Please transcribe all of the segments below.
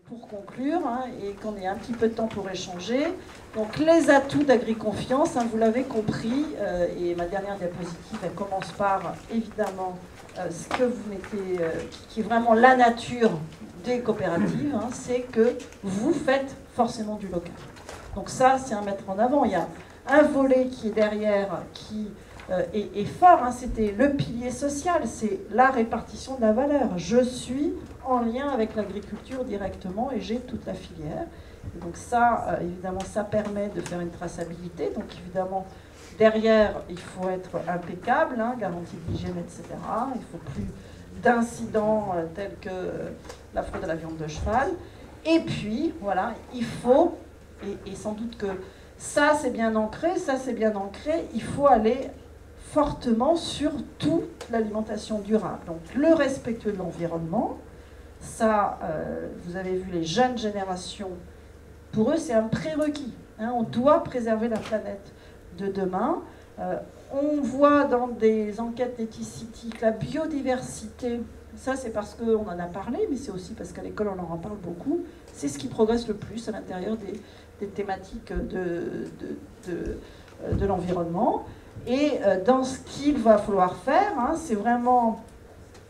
pour conclure, et qu'on ait un petit peu de temps pour échanger, donc les atouts d'Agriconfiance, vous l'avez compris, et ma dernière diapositive, elle commence par, évidemment, ce que vous mettez, qui est vraiment la nature des coopératives, c'est que vous faites forcément du local. Donc ça, c'est à mettre en avant. Il y a un volet qui est derrière, qui est fort, c'était le pilier social, c'est la répartition de la valeur. Je suis en lien avec l'agriculture directement et j'ai toute la filière. Et donc ça, évidemment, ça permet de faire une traçabilité. Donc évidemment, derrière, il faut être impeccable, garantie d'hygiène, etc. Il ne faut plus d'incidents tels que la fraude à la viande de cheval. Et puis, voilà, il faut, et sans doute que ça c'est bien ancré, il faut aller fortement sur toute l'alimentation durable. Donc le respectueux de l'environnement, ça, vous avez vu les jeunes générations, pour eux c'est un prérequis. On doit préserver la planète de demain. On voit dans des enquêtes d'Ethicity que la biodiversité, ça c'est parce qu'on en a parlé, mais c'est aussi parce qu'à l'école on en parle beaucoup, c'est ce qui progresse le plus à l'intérieur des thématiques de l'environnement. Et dans ce qu'il va falloir faire, c'est vraiment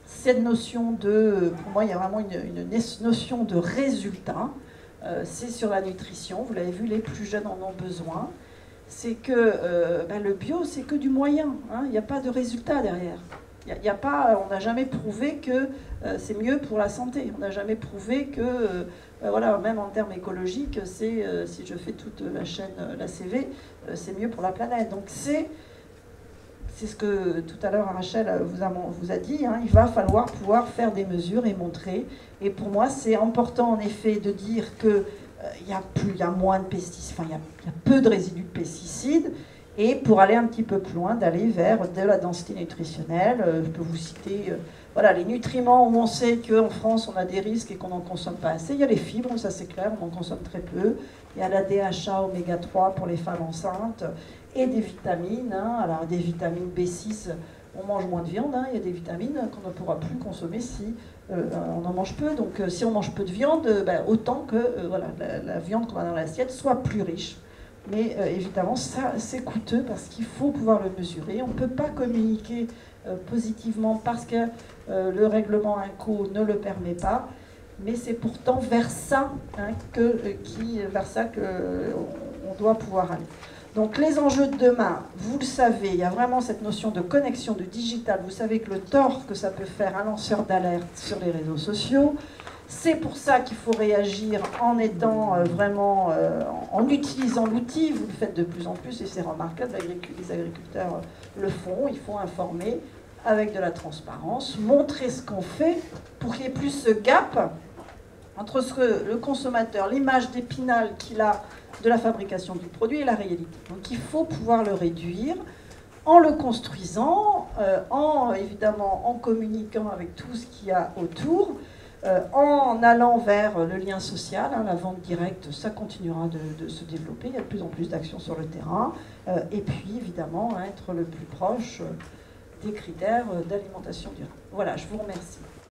cette notion de, pour moi il y a vraiment une notion de résultat, c'est sur la nutrition, vous l'avez vu, les plus jeunes en ont besoin, c'est que le bio c'est que du moyen, il n'y a pas de résultat derrière. On n'a jamais prouvé que c'est mieux pour la santé, on n'a jamais prouvé que, voilà, même en termes écologiques, si je fais toute la chaîne, la CV, c'est mieux pour la planète. Donc c'est ce que tout à l'heure Rachel vous a dit, il va falloir pouvoir faire des mesures et montrer. Et pour moi, c'est important en effet de dire qu'il y a moins de pesticides, il y a peu de résidus de pesticides. Et pour aller un petit peu plus loin, d'aller vers de la densité nutritionnelle. Je peux vous citer voilà, les nutriments où on sait qu'en France on a des risques et qu'on n'en consomme pas assez. Il y a les fibres, ça c'est clair, on en consomme très peu. Il y a la DHA oméga 3 pour les femmes enceintes et des vitamines. Alors des vitamines B6, on mange moins de viande. Il y a des vitamines qu'on ne pourra plus consommer si on en mange peu. Donc si on mange peu de viande, autant que voilà, la viande qu'on a dans l'assiette soit plus riche. Mais évidemment, ça, c'est coûteux parce qu'il faut pouvoir le mesurer. On ne peut pas communiquer positivement parce que le règlement INCO ne le permet pas. Mais c'est pourtant vers ça qu'on doit pouvoir aller. Donc les enjeux de demain, vous le savez, il y a vraiment cette notion de connexion, de digital. Vous savez que le tort que ça peut faire un lanceur d'alerte sur les réseaux sociaux, c'est pour ça qu'il faut réagir en étant vraiment, en utilisant l'outil. Vous le faites de plus en plus et c'est remarquable, les agriculteurs le font. Il faut informer avec de la transparence, montrer ce qu'on fait pour qu'il y ait plus ce gap entre ce que le consommateur, l'image d'Épinal qu'il a de la fabrication du produit et la réalité. Donc il faut pouvoir le réduire en le construisant, évidemment en communiquant avec tout ce qu'il y a autour, en allant vers le lien social, la vente directe, ça continuera de se développer, il y a de plus en plus d'actions sur le terrain, et puis évidemment être le plus proche des critères d'alimentation durable. Voilà, je vous remercie.